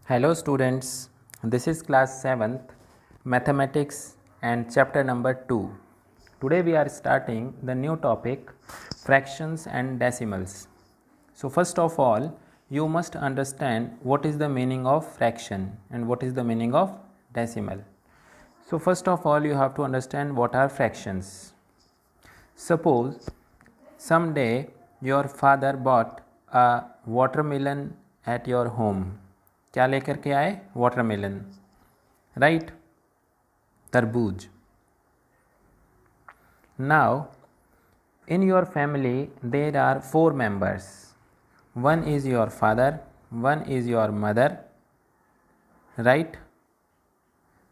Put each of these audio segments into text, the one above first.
Hello students, this is class 7th mathematics and chapter number 2. Today we are starting the new topic fractions and decimals. So first of all you must understand what is the meaning of fraction and what is the meaning of decimal. So first of all you have to understand what are fractions. Suppose someday your father bought a watermelon at your home. क्या लेकर के आए? Watermelon, right, तरबूज. Now in your family there are 4 members. One is your father, one is your mother, right,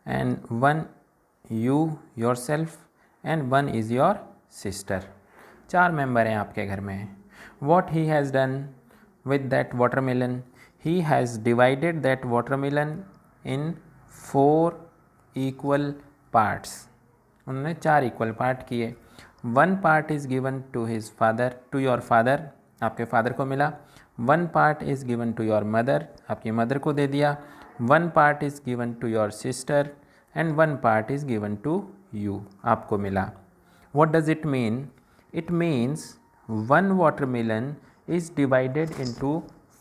and one you yourself, and one is your sister. 4 member हैं आपके घर में. What he has done with that watermelon? He has divided that watermelon in 4 equal parts. उन्होंने 4 equal part किए. 1 part is given to his father, to your father, आपके father को मिला. 1 part is given to your mother, आपकी mother को दे दिया. 1 part is given to your sister and 1 part is given to you, आपको मिला. What does it mean? It means 1 watermelon is divided into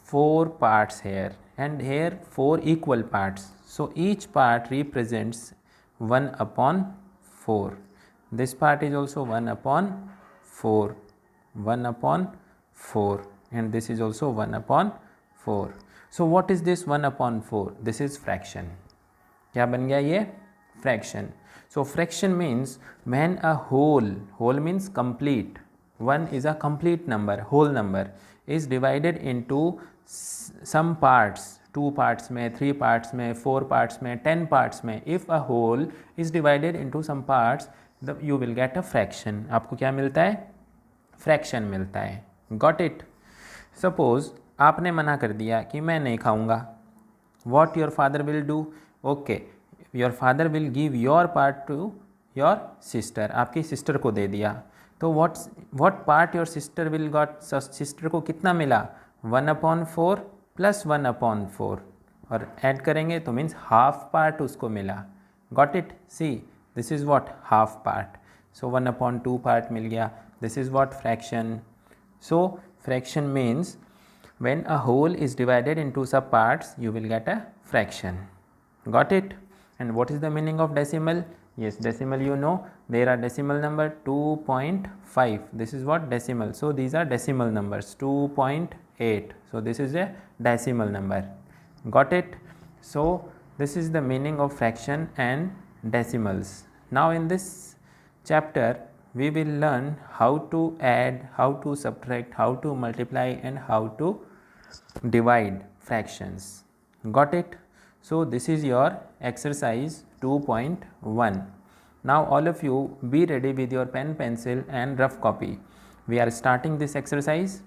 4 parts here, and here 4 equal parts. So each part represents 1 upon 4. This part is also 1 upon 4, 1 upon 4, and this is also 1 upon 4. So what is this 1 upon 4? This is fraction. क्या बन गया ये? Fraction. So fraction means when a whole means complete, 1 is a complete number, whole number is divided into some parts, 2 parts में, 3 parts में, 4 parts में, 10 parts में. If a whole is divided into some parts, you will get a fraction. आपको क्या मिलता है? Fraction मिलता है. Got it? Suppose आपने मना कर दिया कि मैं नहीं खाऊंगा. What your father will do? Okay, your father will give your part to your sister. आपकी sister को दे दिया. तो what part your sister will got? Sister को कितना मिला? 1 upon 4 प्लस 1 upon 4, और ऐड करेंगे तो मीन्स हाफ पार्ट उसको मिला. Got it? See, this is what half part. So 1 upon 2 part मिल गया. This is what fraction. So fraction means when a whole is divided into sub parts you will get a fraction. Got it? And what is the meaning of decimal? Yes, decimal, you know, there are decimal number 2.5. This is what decimal. So these are decimal numbers. 2.8. So this is a decimal number. Got it? So this is the meaning of fraction and decimals. Now in this chapter we will learn how to add, how to subtract, how to multiply, and how to divide fractions. Got it? So this is your exercise 2.1. Now all of you be ready with your pen, pencil and rough copy. We are starting this exercise.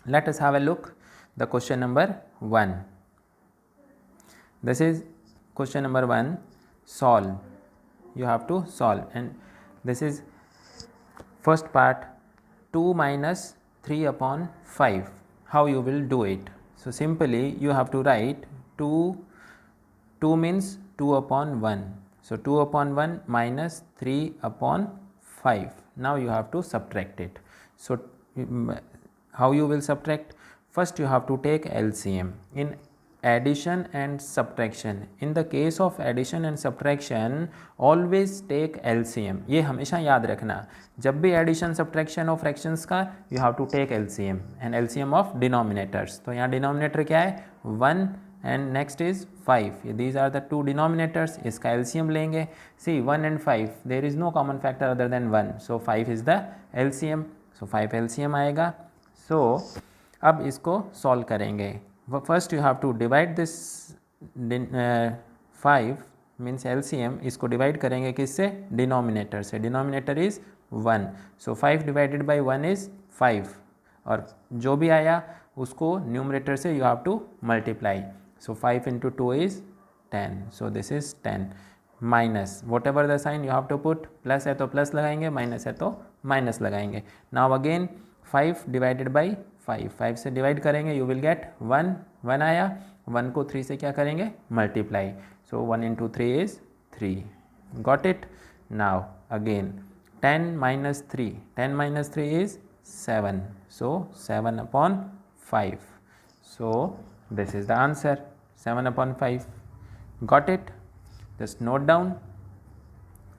Let us have a look. The question number 1. This is question number 1. Solve. You have to solve, and this is first part, 2 minus 3 upon 5. How you will do it? So simply you have to write 2 means 2 upon 1. So 2 upon 1 minus 3 upon 5. Now you have to subtract it. So how you will subtract? First you have to take LCM. In addition and subtraction, in the case of addition and subtraction always take LCM. ये हमेशा याद रखना. जब भी addition subtraction of fractions का you have to take LCM, and LCM of denominators. तो यहाँ denominator क्या है? 1 and next is 5. These are the 2 denominators. इसका LCM लेंगे. See, 1 and 5, there is no common factor other than 1. So 5 is the LCM. So 5 LCM आएगा. So अब इसको solve करेंगे. First you have to divide this 5 means LCM. इसको divide करेंगे किससे? Denominator से. Denominator is 1. So 5 divided by 1 is 5, और जो भी आया उसको numerator से you have to multiply. So 5 into 2 is 10. So this is 10. Minus whatever the sign you have to put. Plus है तो plus लगाएंगे, minus है तो minus लगाएंगे. Now again 5 divided by 5 से डिवाइड करेंगे, you will get 1 आया, 1 को 3 से क्या करेंगे, multiply. So 1 into 3 is 3. Got it? Now again 10 minus 3. 10 minus 3 is 7. So 7 upon 5. So this is the answer, 7 upon 5. Got it? Just note down.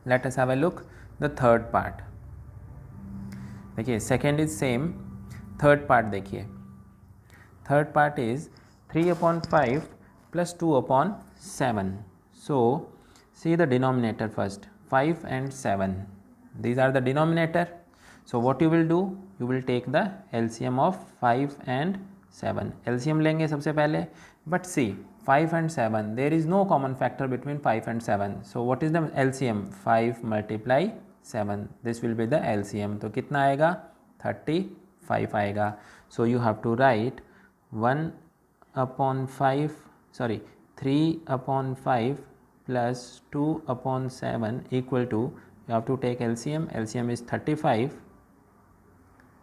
Let us have a look the third part. देखिए second is same, third part देखिए. Third part is 3 upon 5 plus 2 upon 7. So see the denominator first, 5 and 7. These are the denominator. So what you will do, you will take the LCM of 5 and 7. LCM लेंगे सबसे पहले. But see 5 and 7, there is no common factor between 5 and 7. So what is the LCM? 5 multiply 7. This will be the LCM. तो कितना आएगा, 35 आएगा. So you have to write 1 upon 5, sorry 3 upon 5 plus 2 upon 7 equal to, you have to take LCM. LCM is 35,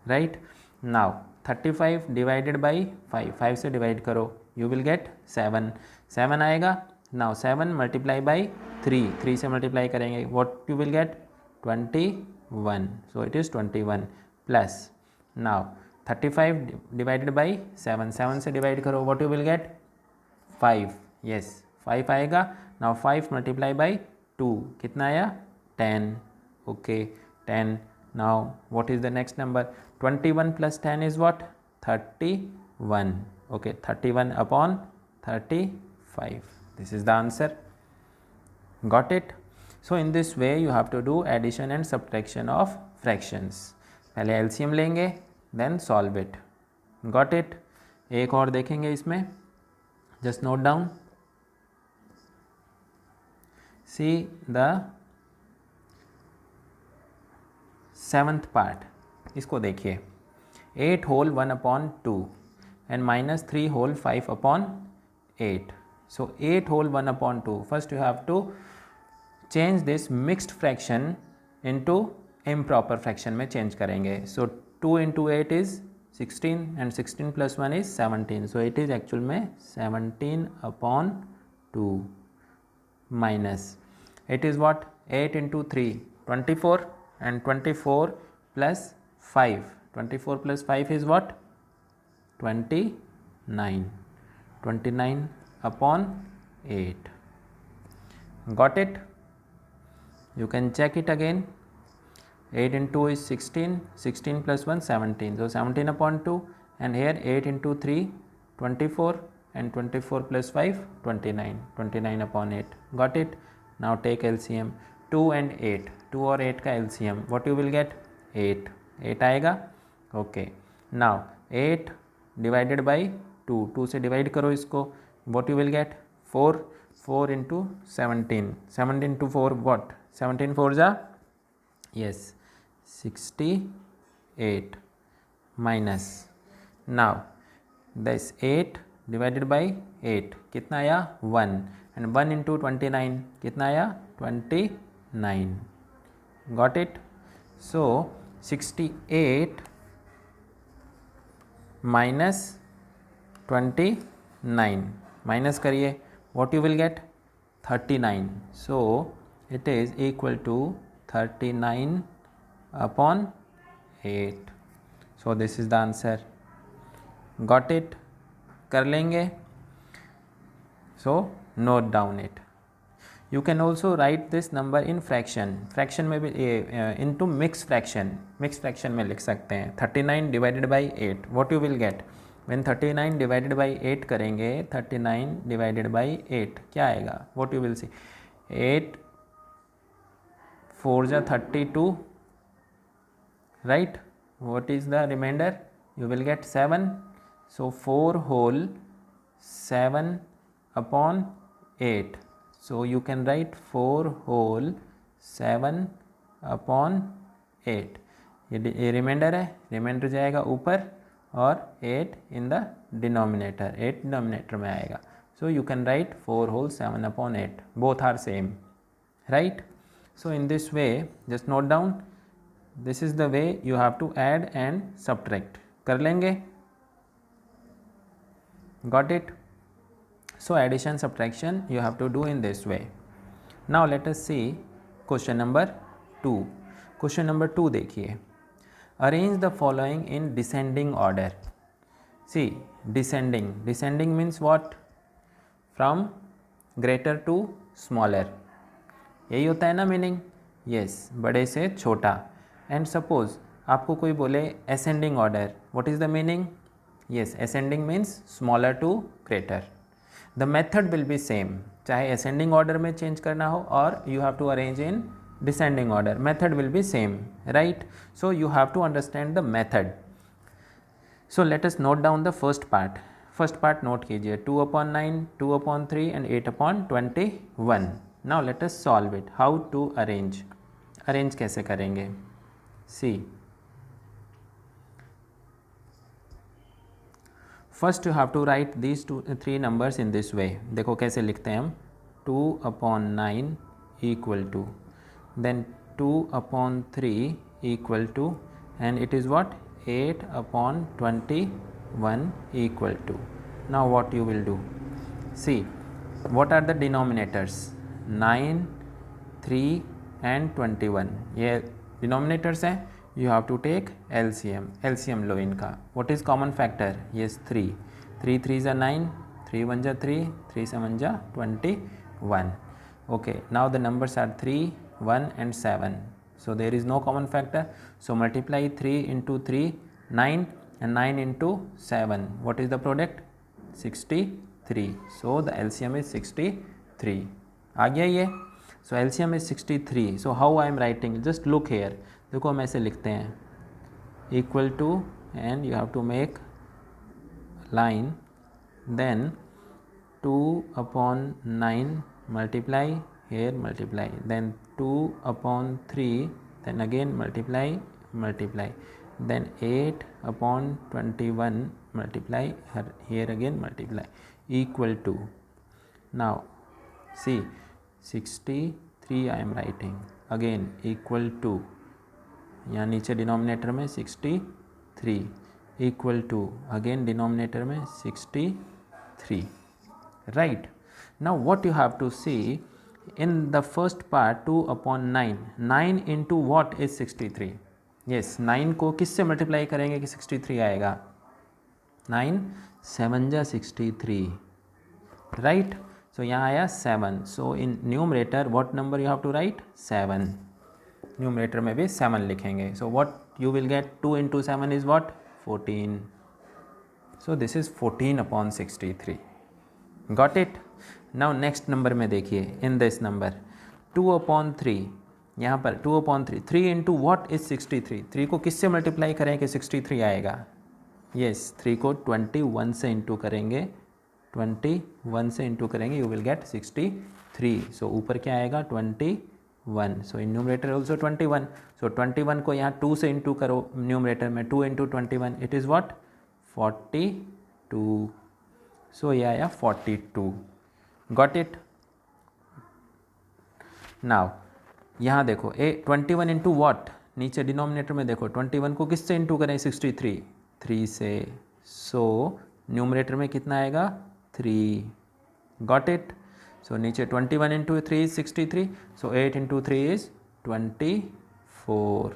right? Now 35 divided by 5, 5 से divide करो, you will get 7. 7 आएगा. Now 7 multiply by 3, 3 से multiply करेंगे, what you will get, 21. So it is 21 plus, now 35 divided by 7, 7 से divide करो, what you will get, 5. Yes 5 आएगा. Now 5 multiply by 2, कितना आया, 10. Okay 10. Now what is the next number, 21 plus 10 is what, 31. Okay 31 upon 35. This is the answer. Got it? So in this way you have to do addition and subtraction of fractions. पहले LCM लेंगे, then solve it. Got it? एक और देखेंगे इसमें, just note down. See the 7th part. इसको देखिए, 8 whole 1 upon 2 and minus 3 whole 5 upon 8. So 8 whole 1 upon 2. First you have to change this mixed fraction into improper fraction में change करेंगे. So 2 into 8 is 16 and 16 plus 1 is 17. So it is actual में 17 upon 2 minus, it is what, 8 into 3, 24 and 24 plus 5. 24 plus 5 is what, 29. 29 upon 8. Got it? You can check it again. 8 into 2 is 16, 16 plus 1 17. So 17 upon 2, and here 8 into 3 24 and 24 plus 5 29. 29 upon 8. Got it? Now take LCM. 2 and 8. 2 और 8 का LCM. What you will get? 8. 8 आएगा. Okay. Now 8 divided by 2. 2 से divide करो इसको. What you will get? 4. 4 into 17. 17 into 4 what? 17 4 जा? Yes. 68 minus. Now this 8 divided by 8 कितना आया? 1. And 1 into 29 कितना आया? 29. Got it? So 68 minus 29, minus करिए, what you will get? 39. So it is equal to 39 upon 8. So this is the answer. Got it? कर लेंगे. So note down it. You can also write this number in fraction. Fraction में भी into mixed fraction. Mixed fraction में लिख सकते हैं. 39 divided by 8. What you will get? When 39 divided by 8 करेंगे, 39 divided by 8 क्या आएगा? What you will see? 8 4 जा 32. Right? What is the remainder? You will get 7. So 4 whole 7 upon 8. So you can write 4 whole 7 upon 8. ये reminder है, reminder जाएगा ऊपर और 8 in the denominator, 8 denominator में आएगा. So you can write 4 whole 7 upon 8. Both are same, right? So in this way, just note down. This is the way you have to add and subtract. कर लेंगे. Got it? So addition subtraction you have to do in this way. Now let us see question number 2. Question number 2 देखिए, arrange the following in descending order. See, descending means what? From greater to smaller, यही होता है ना meaning? Yes, बड़े से छोटा. And suppose आपको कोई बोले ascending order, what is the meaning? Yes, ascending means smaller to greater. The method will be same, चाहे असेंडिंग ऑर्डर में चेंज करना हो और you have to arrange in descending order, method will be same, right? So you have to understand the method. So let us note down the first part. First part note कीजिए, 2/9, 2/3 and 8/21. Now let us solve it. How to arrange? Arrange कैसे करेंगे? See, first you have to write these 3 numbers in this way. देखो कैसे लिखते हैं हम. 2/9 equal to, then 2/3 equal to, and it is what? 8/21 equal to. Now what you will do? See, what are the denominators? 9, 3 and 21. ये denominators हैं. You have to take LCM. LCM लो इनका. What is common factor? Yes, 3. 3 3s are 9, 3 1s are 3, 3 7s are 21. Okay, now the numbers are 3, 1 and 7. So there is no common factor. So multiply 3 into 3, 9, and 9 into 7. What is the product? 63. So the LCM is 63. आ गया ये? So LCM is 63. So how I am writing? Just look here. देखो हम ऐसे लिखते हैं, equal to, and you have to make line, then 2/9 multiply, here multiply, then 2/3, then again multiply, then 8/21 multiply, here again multiply, equal to. Now see, 63 I am writing, again equal to, यहाँ नीचे denominator में 63, equal to, again denominator में 63, right? Now what you have to see in the first part, 2/9, 9 into what is 63? yes, 9 को किससे multiply करेंगे कि 63 आएगा? 9 7 जा 63, राइट? सो यहाँ आया 7. So in numerator what number you have to write? 7. Numerator में भी 7 लिखेंगे. So what you will get? 2 into 7 is what? 14. So this is 14/63. Got it? Now next number में देखिए, इन दिस नंबर 2/3, यहाँ पर 2/3, 3 इंटू वॉट इज 63? 3 को किससे multiply करें कि 63 आएगा? यस, 3 को 21 से इंटू करेंगे, 21 से इंटू करेंगे, यू विल गेट 63. सो ऊपर क्या आएगा? 21. सो इन न्यूमरेटर ऑल्सो 21. सो 21 को यहाँ 2 से इंटू करो न्यूमरेटर में, 2 इंटू 21 इट इज़ वॉट? 42. सो ये आया 42. Got it? नाउ यहाँ देखो, 21 इंटू वॉट? नीचे डिनोमिनेटर में देखो, 21 को किससे इंटू करें? 63, 3 से. सो न्यूमरेटर में कितना आएगा? 3. Got it? सो नीचे 21 into 3 is 63. So 8 into 3 is 24.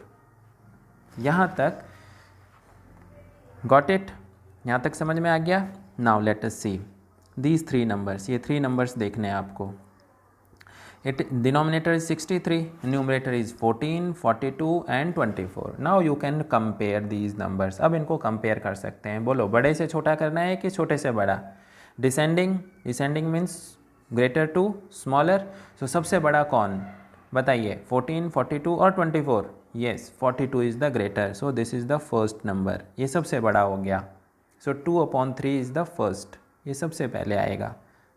यहाँ तक गॉट इट? यहाँ तक समझ में आ गया? Now let us see these 3 numbers. ये 3 नंबर्स देखने हैं आपको. It denominator is 63, numerator is 14, 42 and 24. Now you can compare these numbers. अब इनको कंपेयर कर सकते हैं. बोलो, बड़े से छोटा करना है कि छोटे से बड़ा? Descending means greater to smaller. So सबसे बड़ा कौन बताइए? 14, 42 और 24. Yes, 42 is the greater. So this is the first number. ये सबसे बड़ा हो गया. So 2/3 is the first. ये सबसे पहले आएगा,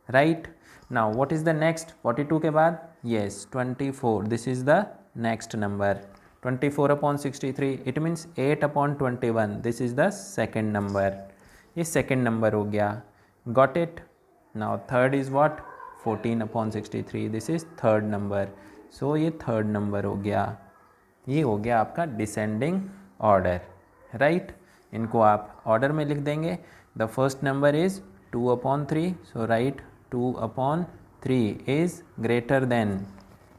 right? Now what is the next? 42 के बाद? Yes, 24. This is the next number. 24/63, it means 8/21. This is the second number. ये सेकेंड नंबर हो गया. Got it? Now third is what? 14/63. This is third number. So ये third number हो गया. ये हो गया आपका डिसेंडिंग ऑर्डर, राइट? इनको आप ऑर्डर में लिख देंगे. The first number is 2/3. So right 2/3 is greater than,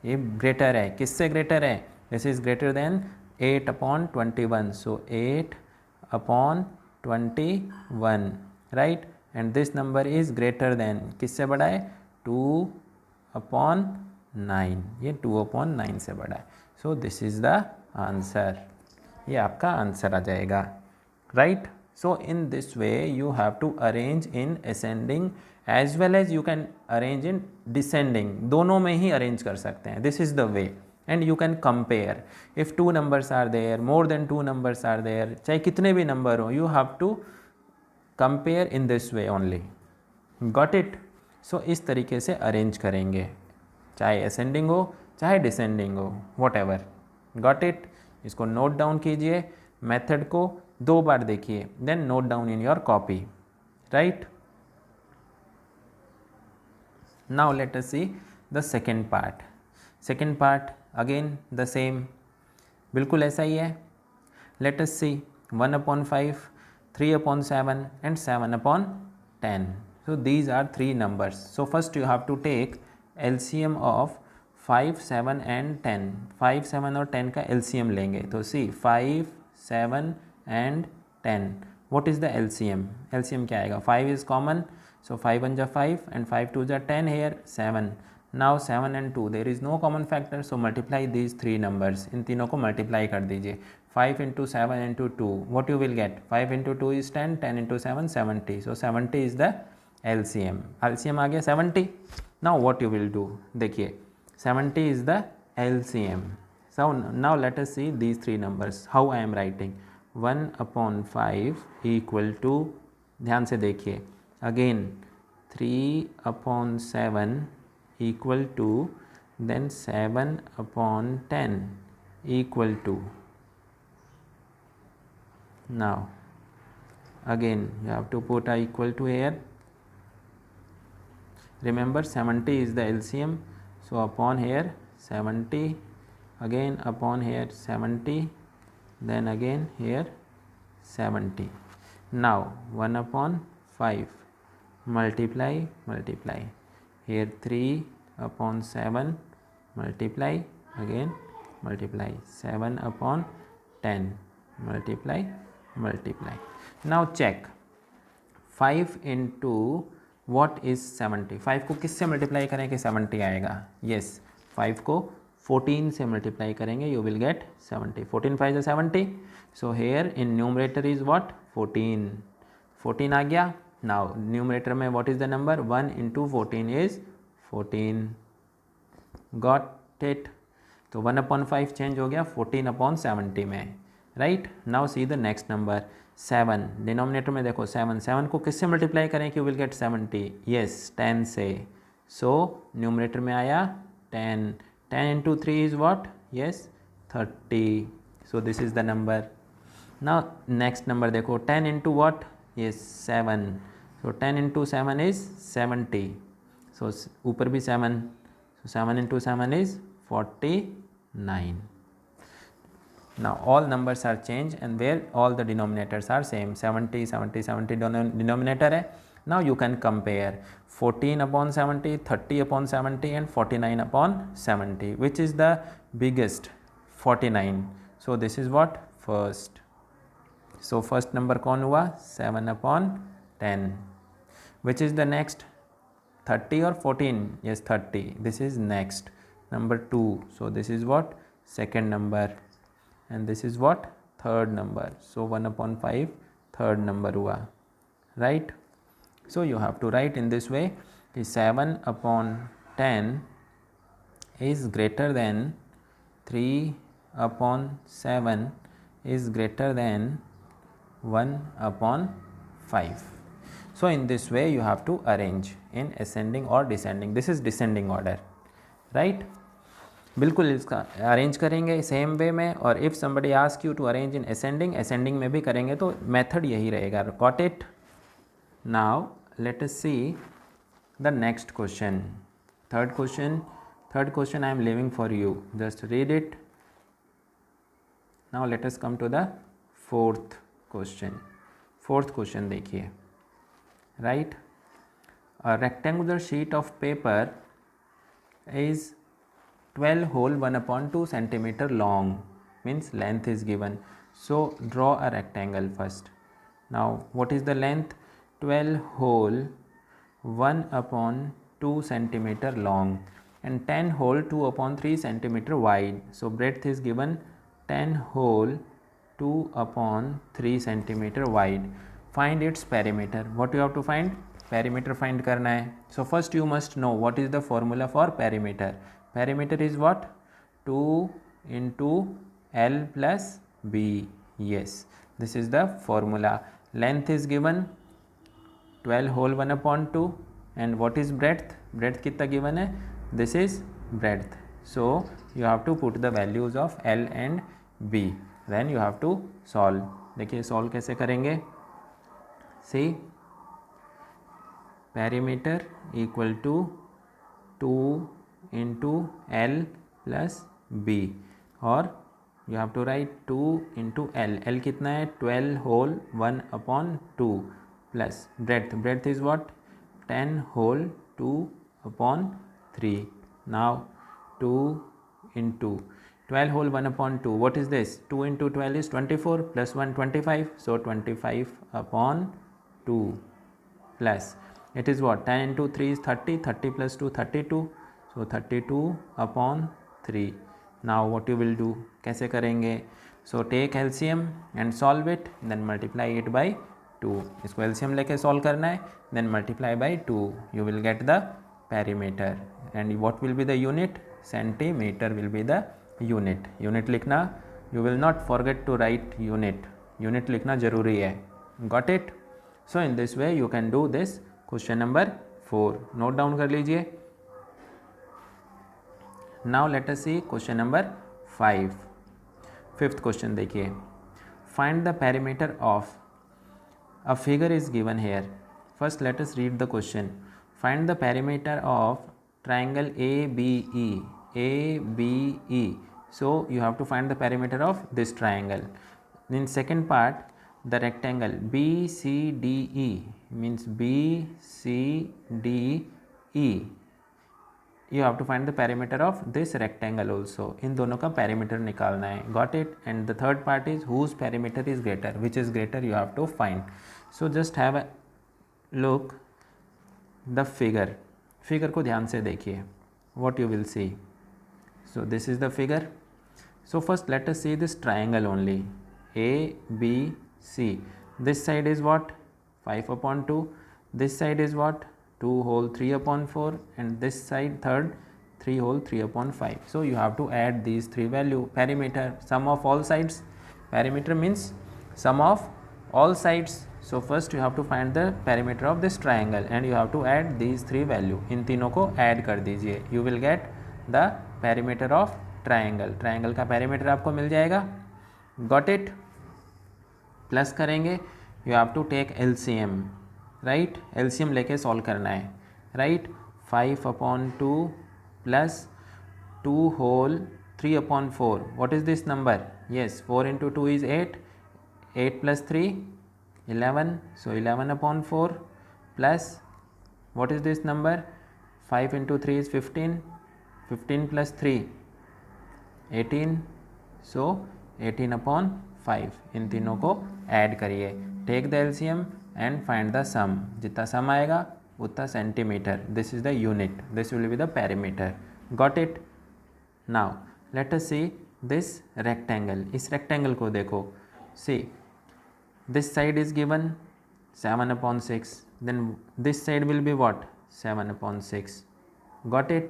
ये ग्रेटर है, किससे ग्रेटर है, this is greater than 8/21, so 8/21, right, and this number is greater than, किससे बड़ा है, 2/9, ये 2/9 से बड़ा है, so this is the answer, ये आपका आंसर आ जाएगा, right. So in this way you have to arrange in ascending as well as you can arrange in descending, दोनों में ही अरेंज कर सकते हैं, this is the way, and you can compare if 2 numbers are there, more than 2 numbers are there, चाहे कितने भी number हो, you have to compare in this way only, got it. So इस तरीके से अरेंज करेंगे, चाहे असेंडिंग हो चाहे डिसेंडिंग हो, वॉट एवर, गॉट इट। इसको नोट डाउन कीजिए, मेथड को 2 बार देखिए, then note down in your copy, right. Now let us see the second part, second part again the same, बिल्कुल ऐसा ही है। Let us see 1/5, 3/7 and 7/10, so these are 3 numbers, so first you have to take LCM of 5, 7 and 10, 5, 7 और 10 का LCM लेंगे, तो सी 5, 7 and 10, what is the LCM, LCM क्या आएगा, 5 is common, so 5 1 जा 5 and 5 2 जा 10, here 7, now 7 and 2 there is no common factor, so multiply these 3 numbers, इन तीनों को multiply कर दीजिए, 5 into 7 into 2, what you will get, 5 into 2 is 10, 10 into 7 70, so 70 is the LCM, LCM आ गया 70, now what you will do, देखिए 70 is the LCM, so now let us see these 3 numbers, how I am writing, 1/5 equal to, ध्यान से देखिए again 3/7 equal to, then 7/10 equal to, now again you have to put a equal to here, remember 70 is the LCM, so upon here 70, again upon here 70, then again here 70, now 1/5 multiply, multiply, here 3/7 multiply, again multiply, 7/10 multiply, multiply, now check 5 into what is 70, 5 को किससे multiply करें कि 70 आएगा, yes 5 को 14 से multiply करेंगे, you will get 70, 14 5 is 70, so here in numerator is what, 14, 14 आ गया, now numerator में what is the number, 1 into 14 is 14, got it, तो 1/5 चेंज हो गया 14/70 में, right. Now see the next number 7, denominator में देखो 7, 7 को किससे मल्टीप्लाई करें कि विल गेट 70, यस 10 से, सो न्यूमरेटर में आया 10, 10 into 3 is what, yes 30, so this is the number, now next number देखो 10 into what, yes 7, so 10 into 7 is 70, so ऊपर भी 7, so 7 into 7 is 49, now all numbers are changed and where all the denominators are same, 70 70 70 denominator है, now you can compare 14/70, 30/70 and 49/70, which is the biggest, 49, so this is what, first, so first number कौन हुआ, 7/10, which is the next, 30 or 14, yes 30, this is next, number 2, so this is what, second number, and this is what, third number, so 1/5 third number हुआ, right, so you have to write in this way, 7/10 is greater than 3/7 is greater than 1/5, so in this way you have to arrange in ascending or descending, this is descending order, right, बिल्कुल इसका arrange करेंगे same way में, और if somebody ask you to arrange in ascending, ascending में भी करेंगे, तो method यही रहेगा, got it. Now let us see the next question, third question I am leaving for you, just read it. Now let us come to the fourth question देखिए, right, A rectangular sheet of paper is 12 whole 1/2 centimeter long, means length is given. So draw a rectangle first. Now what is the length? 12 whole 1/2 centimeter long and 10 whole 2/3 centimeter wide. So breadth is given 10 whole 2/3 centimeter wide. Find its perimeter. What you have to find? Perimeter find करना है. So first you must know what is the formula for perimeter. Perimeter is what? 2 into L plus B. Yes, this is the formula. Length is given 12 whole 1/2 and what is breadth? Breadth कितना given है? This is breadth. So you have to put the values of L and B. Then you have to solve. देखिए solve कैसे करेंगे? See, perimeter equal to 2 into L plus B और you have to write 2 into L. L कितना है? 12 whole 1/2 plus breadth is what? 10 whole 2/3. Now 2 into 12 whole 1/2. What is this? 2 into 12 is 24 plus 1 25. So 25/2 plus it is what? 10 into 3 is 30. 30 plus 2 32. So 32/3. Now what you will do? कैसे करेंगे? So take LCM and solve it, then multiply it by 2. इसको LCM लेके solve करना है, then multiply by 2. You will get the perimeter. And what will be the unit? Centimeter will be the unit. Unit लिखना, you will not forget to write unit. Unit लिखना जरूरी है. Got it? So in this way you can do this question number 4. Note down कर लीजिए. Now let us see question number 5. Fifth question देखिए. Find the perimeter of a figure is given here. First let us read the question. Find the perimeter of triangle ABE. ABE. So you have to find the perimeter of this triangle. In second part, the rectangle BCDE means BCDE. You have to find the perimeter of this rectangle also. इन दोनों का perimeter निकालना है. Got it? And the third part is whose perimeter is greater. Which is greater you have to find. So just have a look the figure. Figure को ध्यान से देखिए. What you will see. So this is the figure. So first let us see this triangle only. A, B, C. This side is what? 5/2. This side is what? 2 whole 3/4 and this side third 3 whole 3/5. So you have to add these three value. Perimeter, sum of all sides. Perimeter means sum of all sides. So first you have to find the perimeter of this triangle and you have to add these three value. इन तीनों को add कर दीजिए. You will get the perimeter of triangle. Triangle का perimeter आपको मिल जाएगा. Got it? Plus करेंगे. You have to take LCM. Right LCM लेके solve करना है. Right 5/2 plus 2 whole 3/4. What is this number? Yes, 4 into 2 is 8. 8 plus 3 11. So 11/4 plus what is this number? 5 into 3 is 15. 15 plus 3 18. So 18/5. इन तीनों को add करिए. Take the LCM and find the sum. जितना sum आएगा उतना centimetre. This is the unit. This will be the perimeter. Got it? Now let us see this rectangle. इस rectangle को देखो. See, this side is given 7/6. Then this side will be what? 7/6. Got it?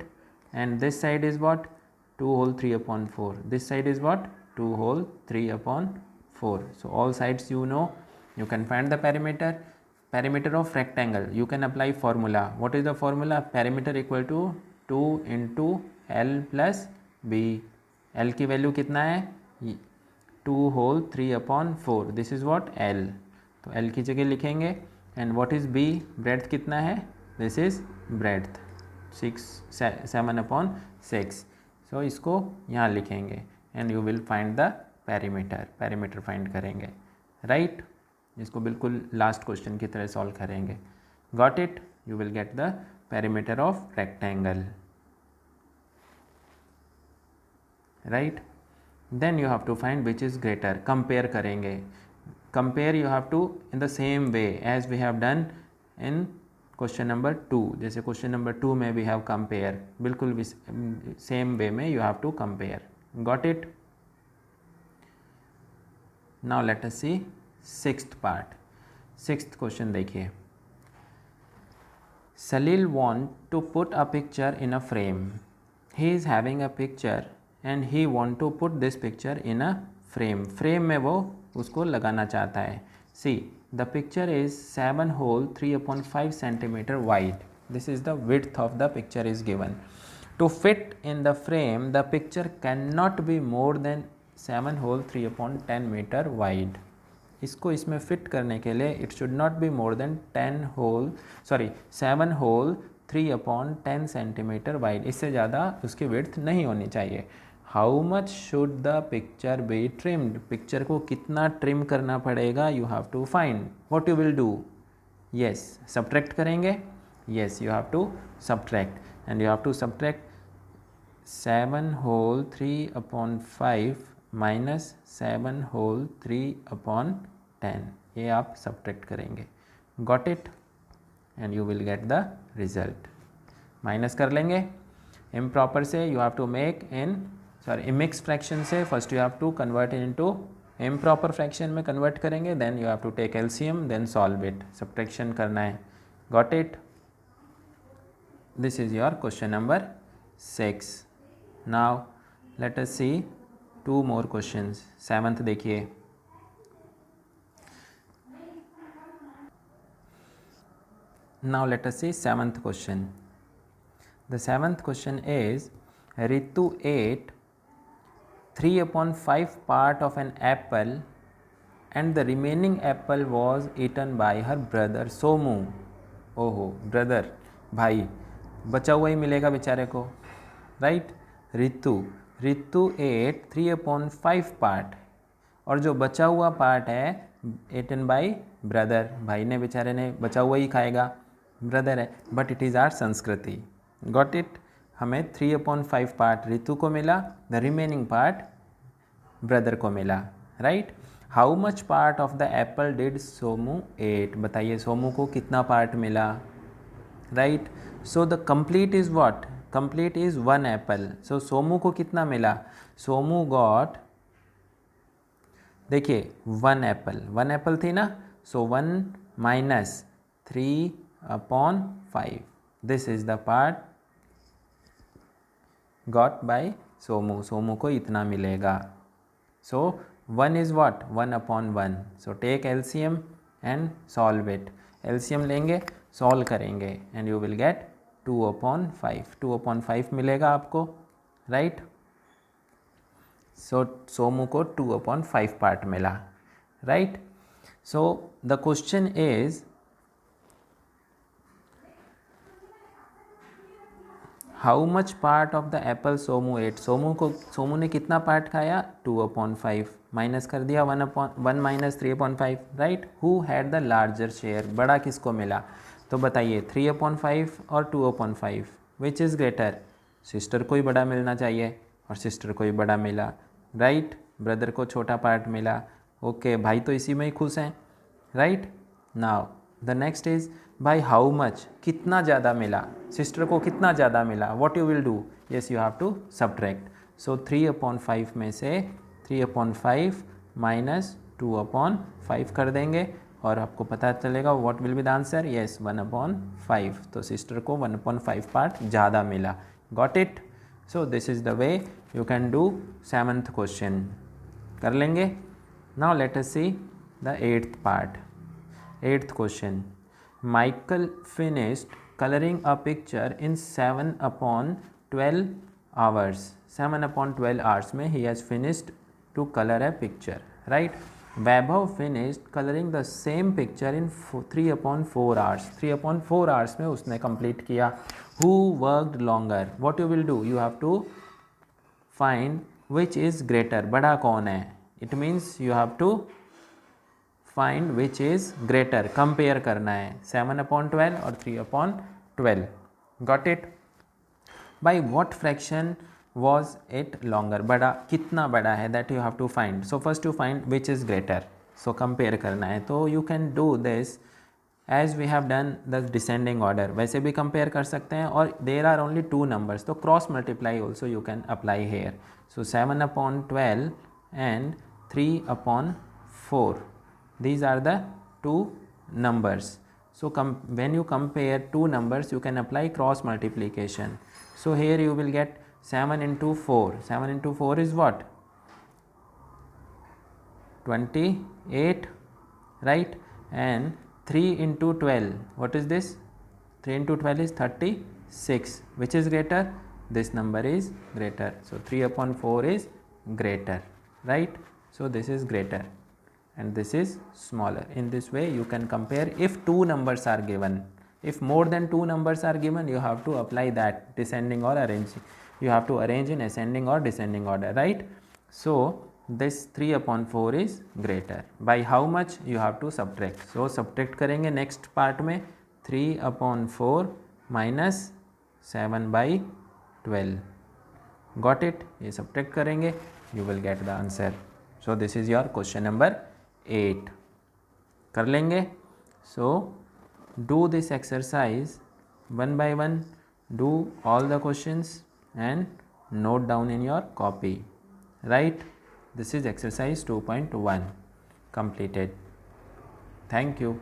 And this side is what? 2 whole 3/4. This side is what? 2 whole 3/4. So all sides you know. You can find the perimeter. Perimeter of rectangle. You can apply formula. What is the formula? Perimeter equal to 2 into L plus B. L की value कितना है? 2 whole 3/4. This is what? L. तो L की जगह लिखेंगे. And what is B? Breadth कितना है? This is breadth 7/6. So इसको यहाँ लिखेंगे. And you will find the perimeter. Perimeter find करेंगे. Right? इसको बिल्कुल लास्ट क्वेश्चन की तरह सॉल्व करेंगे. Got it? you will get the perimeter of rectangle, right? Then you have to find which is greater. Compare करेंगे. Compare you have to in the same way as we have done in question number 2. जैसे question number 2 में we have compare, बिल्कुल भी same way में you have to compare. Got it? Now let us see sixth part. Sixth question देखिए. Salil want to put a picture in a frame. He is having a picture and he want to put this picture in a frame. Frame में वो उसको लगाना चाहता है. See, the picture is 7 hole 3/5 centimeter wide. This is the width of the picture is given. To fit in the frame, the picture cannot be more than 7 hole 3/10 meter wide. इसको इसमें fit करने के लिए it should not be more than 7 whole 3/10 centimetre wide. इससे ज़्यादा उसकी width नहीं होनी चाहिए. How much should the picture be trimmed. Picture को कितना ट्रिम करना पड़ेगा, you have to find. What you will do? Yes, subtract करेंगे. Yes, you have to subtract and you have to subtract 7 whole 3/5 minus 7 whole 3/10. ये आप subtract करेंगे. Got it? And you will get the result. Minus कर लेंगे. Improper से you have to make mix fraction से first you have to convert into improper fraction में convert करेंगे. Then you have to take LCM, then solve it. Subtraction करना है. Got it? This is your question number 6. Now let us see 2 more questions. 7th देखिए. Now let us see 7th question. The 7th question is, Ritu ate 3/5 part of an apple and the remaining apple was eaten by her brother Somu. ओहो, brother, भाई, बचा हुआ ही मिलेगा बेचारे को, right? Ritu eight 3/5 part और जो बचा हुआ पार्ट है एटन बाई ब्रदर. भाई ने बेचारे ने बचा हुआ ही खाएगा, ब्रदर है. बट इट इज़ आर संस्कृति. Got it? हमें 3/5 पार्ट रितु को मिला, द रिमेनिंग पार्ट ब्रदर को मिला, right? How much part of the apple did Somu ate. बताइए सोमू को कितना पार्ट मिला, right? So the complete is what? Complete is 1 apple. So Somu को कितना मिला? सोमू गॉट, देखिए 1 एप्पल थी ना. So 1 minus 3/5. This is the part got by Somu. Somu को इतना मिलेगा. So 1 is what? 1/1. So take LCM and solve it. LCM लेंगे, सॉल्व करेंगे एंड यू विल गेट 2/5. 2/5 मिलेगा आपको, राइट? सो सोमू को 2/5 पार्ट मिला, right? So the question is, how much part of the apple Somu ate. Somu ने कितना पार्ट खाया? 2/5. माइनस कर दिया 1 minus 3/5, right? Who had the larger share. बड़ा किसको मिला? तो बताइए 3/5 और 2/5 विच इज़ ग्रेटर? सिस्टर को ही बड़ा मिलना चाहिए और सिस्टर को ही बड़ा मिला, राइट? ब्रदर को छोटा पार्ट मिला. ओके, भाई तो इसी में ही खुश हैं, right? Now the next is, भाई हाउ मच, कितना ज़्यादा मिला? सिस्टर को कितना ज़्यादा मिला? What you will do? Yes, you have to subtract. So 3/5 में से 3/5 माइनस 2/5 कर देंगे और आपको पता चलेगा what will be the answer. Yes, 1/5. तो सिस्टर को 1/5 पार्ट ज़्यादा मिला. Got it? So this is the way you can do 7th question. कर लेंगे. Now let us see the 8th part. 8th question. Michael finished coloring a picture in 7/12 hours. 7/12 hours में he has finished to color a picture, right? Vaibhav finished coloring the same picture in 3/4 hours. 3/4 hours में उसने complete किया. Who worked longer? What you will do? You have to find which is greater. बड़ा कौन है? It means you have to find which is greater, compare करना है 7/12 और 3/12. Got it. By what fraction was it longer, बड़ा कितना बड़ा है, that you have to find. So first to find which is greater, so compare करना है. तो you can do this as we have done the descending order, वैसे भी compare कर सकते हैं. और देर आर ओनली 2 नंबर्स, तो cross multiply also you can apply hair. So 7/12 and 3/4, these are the 2 numbers. So when you compare 2 numbers you can apply cross multiplication. So here you will get 7 into 4, 7 into 4 is what, 28, right? And 3 into 12, what is this, 3 into 12 is 36. Which is greater? This number is greater. So 3/4 is greater, right? So this is greater and this is smaller. In this way you can compare if 2 numbers are given. If more than 2 numbers are given, you have to apply that descending or arranging. You have to arrange in ascending or descending order, right? So this 3/4 is greater. By how much? You have to subtract. So subtract करेंगे next part में 3/4 minus 7/12. Got it? ये subtract करेंगे, you will get the answer. So this is your question number 8. कर लेंगे. So do this exercise one by one. Do all the questions and note down in your copy, right? This is exercise 2.1 completed. Thank you.